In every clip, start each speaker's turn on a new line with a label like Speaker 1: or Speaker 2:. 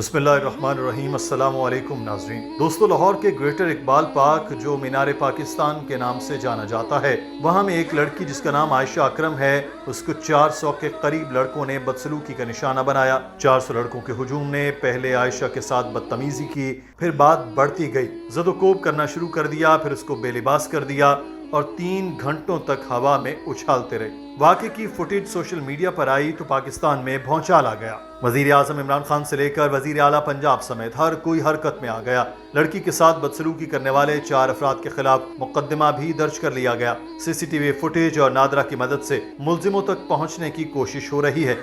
Speaker 1: بسم اللہ الرحمن الرحیم۔ السلام علیکم ناظرین۔ دوستو، لاہور کے گریٹر اقبال پارک جو مینار پاکستان کے نام سے جانا جاتا ہے، وہاں میں ایک لڑکی جس کا نام عائشہ اکرم ہے، اس کو 400 کے قریب لڑکوں نے بدسلوکی کا نشانہ بنایا۔ 400 لڑکوں کے ہجوم نے پہلے عائشہ کے ساتھ بدتمیزی کی، پھر بات بڑھتی گئی، زد و کوب کرنا شروع کر دیا، پھر اس کو بے لباس کر دیا اور 3 گھنٹوں تک ہوا میں اچھالتے رہے۔ واقعے کی فوٹیج سوشل میڈیا پر آئی تو پاکستان میں بھونچال آ گیا۔ وزیر اعظم عمران خان سے لے کر وزیر اعلیٰ پنجاب سمیت ہر کوئی حرکت میں آ گیا۔ لڑکی کے ساتھ بدسلوکی کرنے والے 4 افراد کے خلاف مقدمہ بھی درج کر لیا گیا۔ سی سی ٹی وی فوٹیج اور نادرا کی مدد سے ملزموں تک پہنچنے کی کوشش ہو رہی ہے۔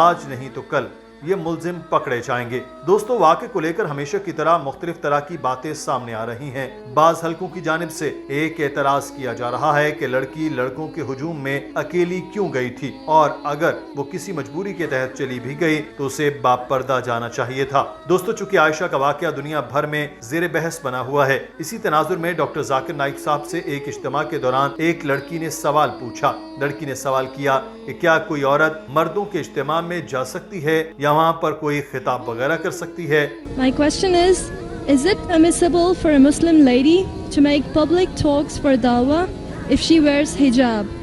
Speaker 1: آج نہیں تو کل یہ ملزم پکڑے جائیں گے۔ دوستو، واقعے کو لے کر ہمیشہ کی طرح مختلف طرح کی باتیں سامنے آ رہی ہیں۔ بعض حلقوں کی جانب سے ایک اعتراض کیا جا رہا ہے کہ لڑکی لڑکوں کے ہجوم میں اکیلی کیوں گئی تھی، اور اگر وہ کسی مجبوری کے تحت چلی بھی گئی تو اسے باپردہ جانا چاہیے تھا۔ دوستو، چونکہ عائشہ کا واقعہ دنیا بھر میں زیر بحث بنا ہوا ہے، اسی تناظر میں ڈاکٹر ذاکر نائک صاحب سے ایک اجتماع کے دوران ایک لڑکی نے سوال پوچھا۔ لڑکی نے سوال کیا کہ کیا کوئی عورت مردوں کے اجتماع میں جا سکتی ہے یا وہاں پر کوئی خطاب وغیرہ کر سکتی ہے؟
Speaker 2: My question is it permissible for a Muslim lady to make public talks for dawah if she wears hijab?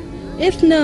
Speaker 2: If no,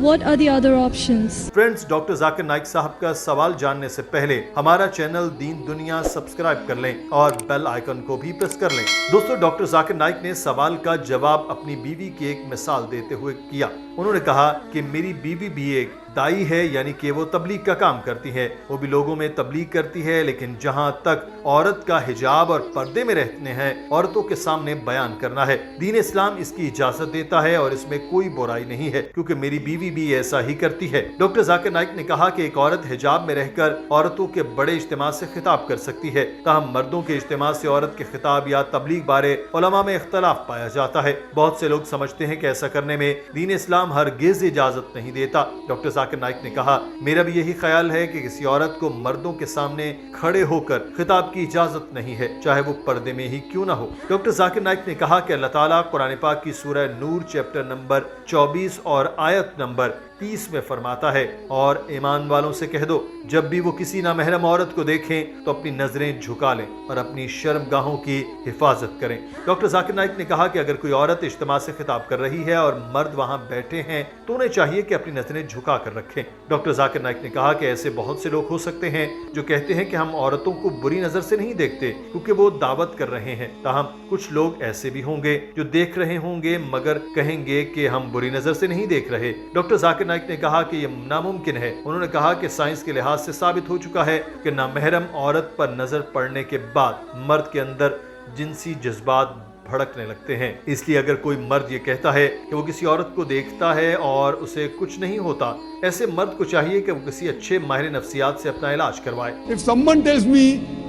Speaker 2: what are the other options?
Speaker 1: Friends, doctor Zakir Naik صاحب کا سوال جاننے سے پہلے ہمارا چینل دین دنیا سبسکرائب کر لیں اور بیل آئیکن کو بھی پریس کر لیں۔ دوستو، ڈاکٹر ذاکر نائک نے سوال کا جواب اپنی بیوی کی ایک مثال دیتے ہوئے کیا۔ انہوں نے کہا کہ میری بیوی بھی ایک دائی ہے، یعنی کہ وہ تبلیغ کا کام کرتی ہے، وہ بھی لوگوں میں تبلیغ کرتی ہے، لیکن جہاں تک عورت کا حجاب اور پردے میں رہنے ہیں، عورتوں کے سامنے بیان کرنا ہے، دین اسلام اس کی اجازت دیتا ہے اور اس میں کوئی برائی نہیں ہے، کیونکہ میری بیوی بھی ایسا ہی کرتی ہے۔ ڈاکٹر ذاکر نائک نے کہا کہ ایک عورت حجاب میں رہ کر عورتوں کے بڑے اجتماع سے خطاب کر سکتی ہے، تاہم مردوں کے اجتماع سے عورت کے خطاب یا تبلیغ بارے علماء میں اختلاف پایا جاتا ہے۔ بہت سے لوگ سمجھتے ہیں کہ ایسا کرنے میں دین اسلام ہرگز اجازت نہیں دیتا۔ ڈاکٹر ذاکر نائک نے کہا، میرا بھی یہی خیال ہے کہ کسی عورت کو مردوں کے سامنے کھڑے ہو کر خطاب کی اجازت نہیں ہے، چاہے وہ پردے میں ہی کیوں نہ ہو۔ ڈاکٹر ذاکر نائک نے کہا کہ اللہ تعالیٰ قرآن پاک کی سورہ نور چیپٹر نمبر 24 اور آیت نمبر 30 میں فرماتا ہے، اور ایمان والوں سے کہہ دو جب بھی وہ کسی نامحرم عورت کو دیکھیں تو اپنی نظریں جھکا لیں اور اپنی شرم گاہوں کی حفاظت کریں۔ ڈاکٹر ذاکر نائک نے کہا کہ اگر کوئی عورت اجتماع سے خطاب کر رہی ہے اور مرد وہاں بیٹھے ہیں تو انہیں چاہیے کہ اپنی نظریں جھکا کر رکھیں۔ ڈاکٹر ذاکر نائک نے کہا کہ ایسے بہت سے لوگ ہو سکتے ہیں جو کہتے ہیں کہ ہم عورتوں کو بری نظر سے نہیں دیکھتے کیونکہ وہ دعوت کر رہے ہیں، تاہم کچھ لوگ ایسے بھی ہوں گے جو دیکھ رہے ہوں گے مگر کہیں گے کہ ہم بری نظر سے نہیں دیکھ رہے۔ ڈاکٹر ذاکر نائک نے کہا کہ یہ ناممکن ہے۔ انہوں نے کہا کہ سائنس کے لحاظ سے ثابت ہو چکا ہے کہ نامحرم عورت پر نظر پڑنے کے بعد مرد کے اندر جنسی جذبات بھڑکنے لگتے ہیں۔ اس لیے اگر کوئی مرد یہ کہتا ہے کہ وہ کسی عورت کو دیکھتا ہے اور اسے کچھ نہیں ہوتا، ایسے مرد کو چاہیے کہ وہ کسی اچھے ماہر نفسیات سے اپنا علاج کروائے۔
Speaker 3: If someone tells me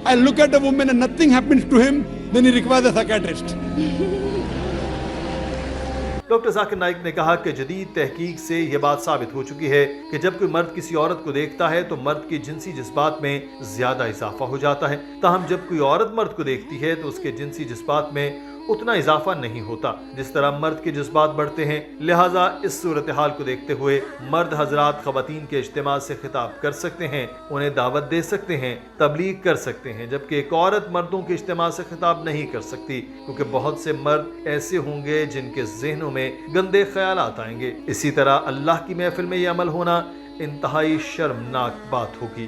Speaker 3: I look at a woman and nothing happens to him, then he requires a psychiatrist.
Speaker 1: Doctor Zakir Naik نے کہا کہ جدید تحقیق سے یہ بات ثابت ہو چکی ہے کہ جب کوئی مرد کسی عورت کو دیکھتا ہے تو مرد کے جنسی جذبات میں زیادہ اضافہ ہو جاتا ہے، تاہم جب کوئی عورت مرد کو دیکھتی ہے تو اس کے جنسی جذبات میں اتنا اضافہ نہیں ہوتا جس طرح مرد کے جذبات بڑھتے ہیں۔ لہٰذا اس صورتحال کو دیکھتے ہوئے مرد حضرات خواتین کے اجتماع سے خطاب کر سکتے ہیں، انہیں دعوت دے سکتے ہیں، تبلیغ کر سکتے ہیں، جبکہ ایک عورت مردوں کے اجتماع سے خطاب نہیں کر سکتی، کیونکہ بہت سے مرد ایسے ہوں گے جن کے ذہنوں میں گندے خیالات آئیں گے۔ اسی طرح اللہ کی محفل میں یہ عمل ہونا انتہائی شرمناک بات ہوگی۔